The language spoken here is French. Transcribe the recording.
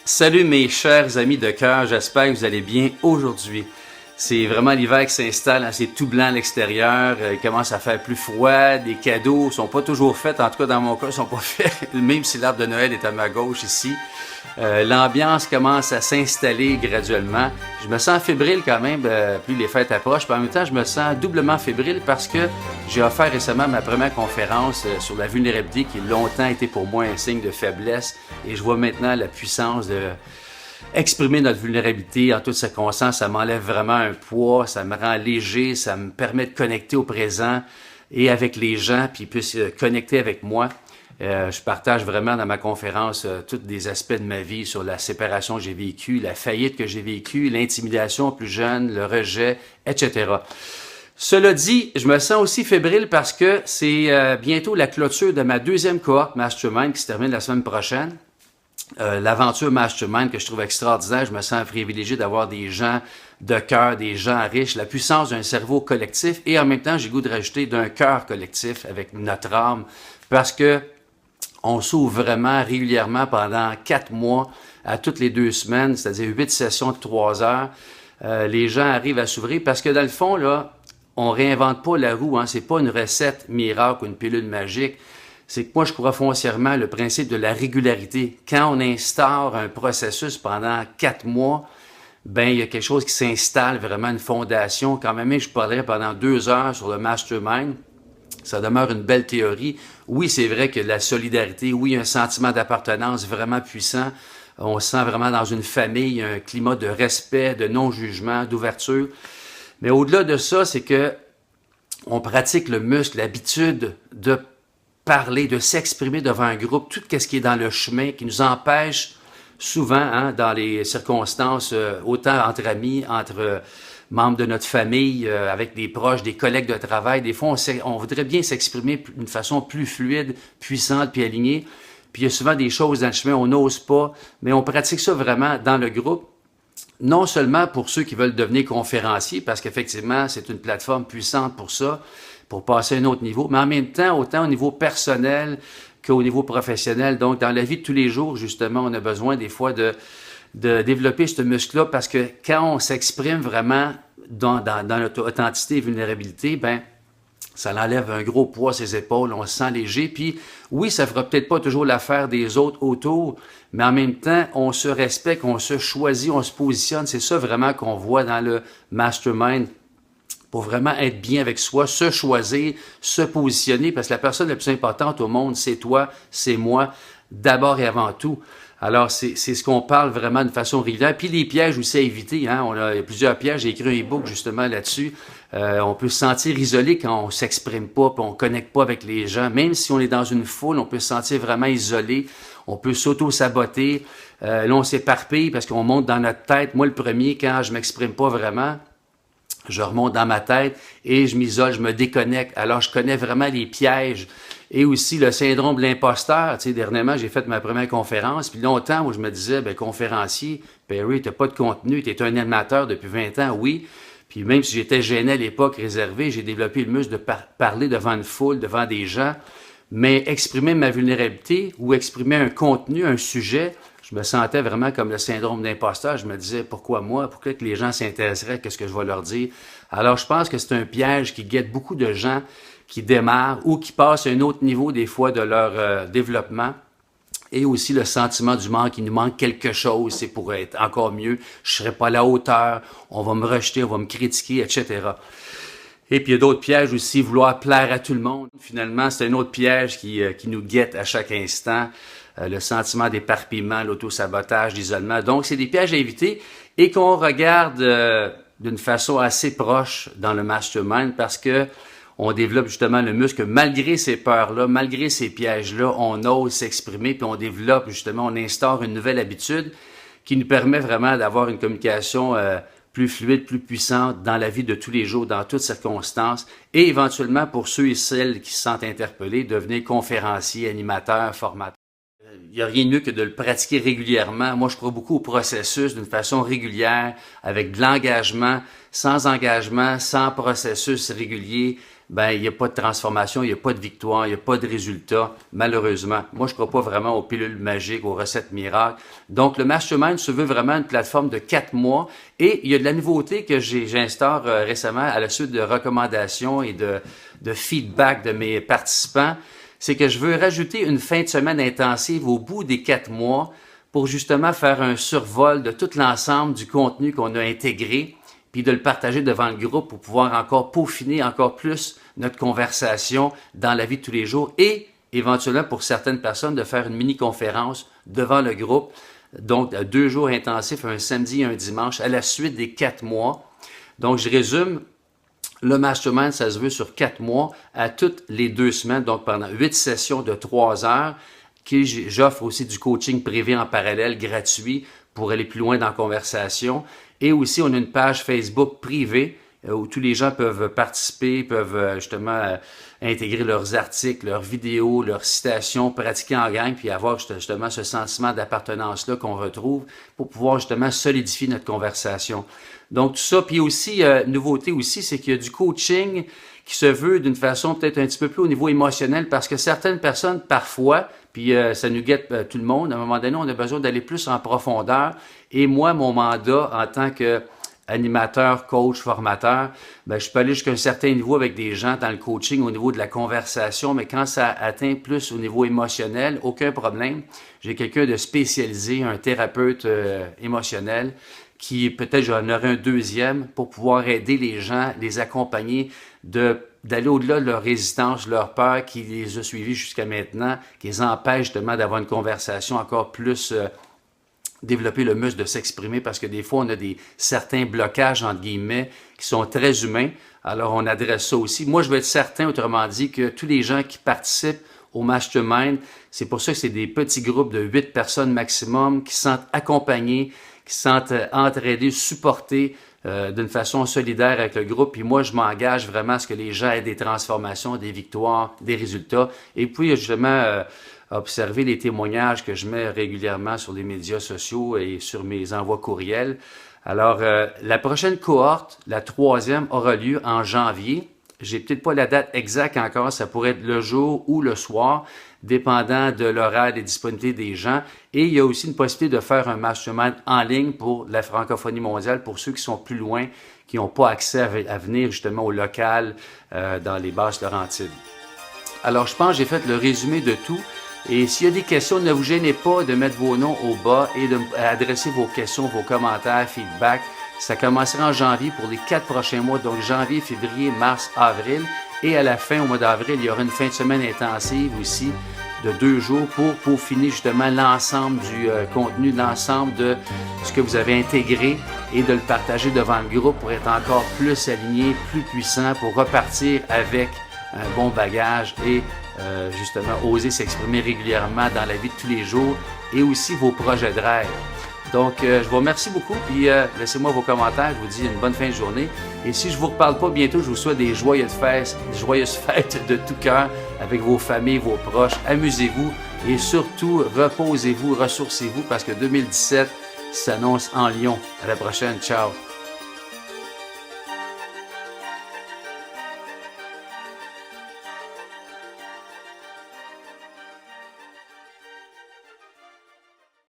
Salut mes chers amis de cœur, j'espère que vous allez bien aujourd'hui. C'est vraiment l'hiver qui s'installe, hein, c'est tout blanc à l'extérieur, il commence à faire plus froid, des cadeaux sont pas toujours faits, en tout cas dans mon cas, ils sont pas faits, même si l'arbre de Noël est à ma gauche ici. L'ambiance commence à s'installer graduellement. Je me sens fébrile quand même, plus les fêtes approchent, puis en même temps, je me sens doublement fébrile parce que j'ai offert récemment ma première conférence sur la vulnérabilité qui longtemps été pour moi un signe de faiblesse et je vois maintenant la puissance de exprimer notre vulnérabilité en toutes circonstances. Ça m'enlève vraiment un poids, ça me rend léger, ça me permet de connecter au présent et avec les gens, puis ils puissent connecter avec moi. Je partage vraiment dans ma conférence tous des aspects de ma vie sur la séparation que j'ai vécue, la faillite que j'ai vécue, l'intimidation plus jeune, le rejet, etc. Cela dit, je me sens aussi fébrile parce que c'est bientôt la clôture de ma deuxième cohorte Mastermind qui se termine la semaine prochaine. L'aventure Mastermind que je trouve extraordinaire, je me sens privilégié d'avoir des gens de cœur, des gens riches, la puissance d'un cerveau collectif et en même temps, j'ai le goût de rajouter d'un cœur collectif avec notre âme parce que on s'ouvre vraiment régulièrement pendant 4 mois, à toutes les 2 semaines, c'est-à-dire 8 sessions de 3 heures. Les gens arrivent à s'ouvrir parce que dans le fond, là, on réinvente pas la roue, hein. C'est pas une recette miracle ou une pilule magique. C'est que moi, je crois foncièrement le principe de la régularité. Quand on instaure un processus pendant 4 mois, ben il y a quelque chose qui s'installe, vraiment une fondation. Quand même, je parlerai pendant 2 heures sur le mastermind. Ça demeure une belle théorie. Oui, c'est vrai que la solidarité, oui, un sentiment d'appartenance vraiment puissant. On se sent vraiment dans une famille, un climat de respect, de non-jugement, d'ouverture. Mais au-delà de ça, c'est que on pratique le muscle, l'habitude de parler, de s'exprimer devant un groupe, tout ce qui est dans le chemin, qui nous empêche souvent, hein, dans les circonstances, autant entre amis, entre membres de notre famille, avec des proches, des collègues de travail. Des fois, on voudrait bien s'exprimer d'une façon plus fluide, puissante, puis alignée. Puis il y a souvent des choses dans le chemin, on n'ose pas, mais on pratique ça vraiment dans le groupe. Non seulement pour ceux qui veulent devenir conférenciers, parce qu'effectivement, c'est une plateforme puissante pour ça, pour passer à un autre niveau, mais en même temps, autant au niveau personnel qu'au niveau professionnel. Donc, dans la vie de tous les jours, justement, on a besoin des fois de développer ce muscle-là parce que quand on s'exprime vraiment dans notre authenticité et vulnérabilité, ben ça l'enlève un gros poids à ses épaules, on se sent léger. Puis oui, ça fera peut-être pas toujours l'affaire des autres autour, mais en même temps, on se respecte, on se choisit, on se positionne. C'est ça vraiment qu'on voit dans le mastermind pour vraiment être bien avec soi, se choisir, se positionner, parce que la personne la plus importante au monde, c'est toi, c'est moi, d'abord et avant tout. Alors, c'est ce qu'on parle vraiment de façon régulière. Puis les pièges aussi à éviter. Hein? On a plusieurs pièges. J'ai écrit un e-book justement là-dessus. On peut se sentir isolé quand on s'exprime pas, puis on connecte pas avec les gens. Même si on est dans une foule, on peut se sentir vraiment isolé. On peut s'auto-saboter. Là, on s'éparpille parce qu'on monte dans notre tête. Moi, le premier, quand je m'exprime pas vraiment, je remonte dans ma tête et je m'isole, je me déconnecte. Alors, je connais vraiment les pièges et aussi le syndrome de l'imposteur. Tu sais, dernièrement, j'ai fait ma première conférence, puis longtemps où je me disais, ben conférencier, Perry, t'as pas de contenu, t'es un animateur depuis 20 ans, oui. Puis même si j'étais gêné à l'époque, réservé, j'ai développé le muscle de parler devant une foule, devant des gens, mais exprimer ma vulnérabilité ou exprimer un contenu, un sujet, je me sentais vraiment comme le syndrome d'imposteur. Je me disais, pourquoi moi? Pourquoi que les gens s'intéresseraient à ce que je vais leur dire? Alors, je pense que c'est un piège qui guette beaucoup de gens qui démarrent ou qui passent à un autre niveau des fois de leur développement. Et aussi le sentiment du manque, il nous manque quelque chose, c'est pour être encore mieux. Je serai pas à la hauteur, on va me rejeter, on va me critiquer, etc. Et puis il y a d'autres pièges aussi, vouloir plaire à tout le monde. Finalement, c'est un autre piège qui nous guette à chaque instant. Le sentiment d'éparpillement, l'auto-sabotage, l'isolement. Donc, c'est des pièges à éviter et qu'on regarde d'une façon assez proche dans le mastermind parce que on développe justement le muscle malgré ces peurs-là, malgré ces pièges-là, on ose s'exprimer puis on développe justement, on instaure une nouvelle habitude qui nous permet vraiment d'avoir une communication plus fluide, plus puissante dans la vie de tous les jours, dans toutes circonstances et éventuellement pour ceux et celles qui se sentent interpellés, devenir conférenciers, animateurs, formateurs. Il n'y a rien de mieux que de le pratiquer régulièrement. Moi, je crois beaucoup au processus d'une façon régulière, avec de l'engagement, sans processus régulier, ben il n'y a pas de transformation, il n'y a pas de victoire, il n'y a pas de résultat, malheureusement. Moi, je ne crois pas vraiment aux pilules magiques, aux recettes miracles. Donc, le Mastermind se veut vraiment une plateforme de 4 mois et il y a de la nouveauté que j'instaure récemment à la suite de recommandations et de feedback de mes participants. C'est que je veux rajouter une fin de semaine intensive au bout des 4 mois pour justement faire un survol de tout l'ensemble du contenu qu'on a intégré, puis de le partager devant le groupe pour pouvoir encore peaufiner encore plus notre conversation dans la vie de tous les jours et éventuellement pour certaines personnes de faire une mini-conférence devant le groupe. Donc, 2 jours intensifs, un samedi et un dimanche à la suite des 4 mois. Donc, je résume. Le Mastermind, ça se veut sur 4 mois, à toutes les 2 semaines, donc pendant 8 sessions de 3 heures. J'offre aussi du coaching privé en parallèle, gratuit, pour aller plus loin dans la conversation. Et aussi, on a une page Facebook privée où tous les gens peuvent participer, peuvent justement intégrer leurs articles, leurs vidéos, leurs citations, pratiquer en gang, puis avoir justement ce sentiment d'appartenance-là qu'on retrouve pour pouvoir justement solidifier notre conversation. Donc, tout ça. Puis aussi, nouveauté aussi, c'est qu'il y a du coaching qui se veut d'une façon peut-être un petit peu plus au niveau émotionnel parce que certaines personnes, parfois, puis ça nous guette tout le monde, à un moment donné, on a besoin d'aller plus en profondeur. Et moi, mon mandat en tant qu'animateur, coach, formateur, ben, je peux aller jusqu'à un certain niveau avec des gens dans le coaching au niveau de la conversation, mais quand ça atteint plus au niveau émotionnel, aucun problème. J'ai quelqu'un de spécialisé, un thérapeute émotionnel, qui peut-être j'en aurai un deuxième pour pouvoir aider les gens, les accompagner, d'aller au-delà de leur résistance, leur peur qui les a suivis jusqu'à maintenant, qui les empêche justement d'avoir une conversation encore plus développer le muscle de s'exprimer parce que des fois, on a certains blocages, entre guillemets, qui sont très humains. Alors, on adresse ça aussi. Moi, je veux être certain, autrement dit, que tous les gens qui participent au Mastermind, c'est pour ça que c'est des petits groupes de 8 personnes maximum qui se sentent accompagnés, qui se sentent entraînés, supportés d'une façon solidaire avec le groupe. Puis moi, je m'engage vraiment à ce que les gens aient des transformations, des victoires, des résultats. Et puis, justement, observer les témoignages que je mets régulièrement sur les médias sociaux et sur mes envois courriels. Alors, la prochaine cohorte, la 3e, aura lieu en janvier. J'ai peut-être pas la date exacte encore, ça pourrait être le jour ou le soir, dépendant de l'horaire et des disponibilités des gens. Et il y a aussi une possibilité de faire un mastermind en ligne pour la francophonie mondiale, pour ceux qui sont plus loin, qui n'ont pas accès à venir justement au local dans les Basses-Laurentides. Alors, je pense que j'ai fait le résumé de tout. Et s'il y a des questions, ne vous gênez pas de mettre vos noms au bas et d'adresser vos questions, vos commentaires, feedback. Ça commencera en janvier pour les 4 prochains mois, donc janvier, février, mars, avril. Et à la fin, au mois d'avril, il y aura une fin de semaine intensive aussi de 2 jours pour peaufiner justement l'ensemble du contenu, l'ensemble de ce que vous avez intégré et de le partager devant le groupe pour être encore plus aligné, plus puissant, pour repartir avec un bon bagage et justement oser s'exprimer régulièrement dans la vie de tous les jours et aussi vos projets de rêve. Donc, je vous remercie beaucoup, puis laissez-moi vos commentaires. Je vous dis une bonne fin de journée. Et si je ne vous reparle pas bientôt, je vous souhaite des joyeuses fêtes de tout cœur avec vos familles, vos proches. Amusez-vous et surtout, reposez-vous, ressourcez-vous parce que 2017 s'annonce en lion. À la prochaine. Ciao!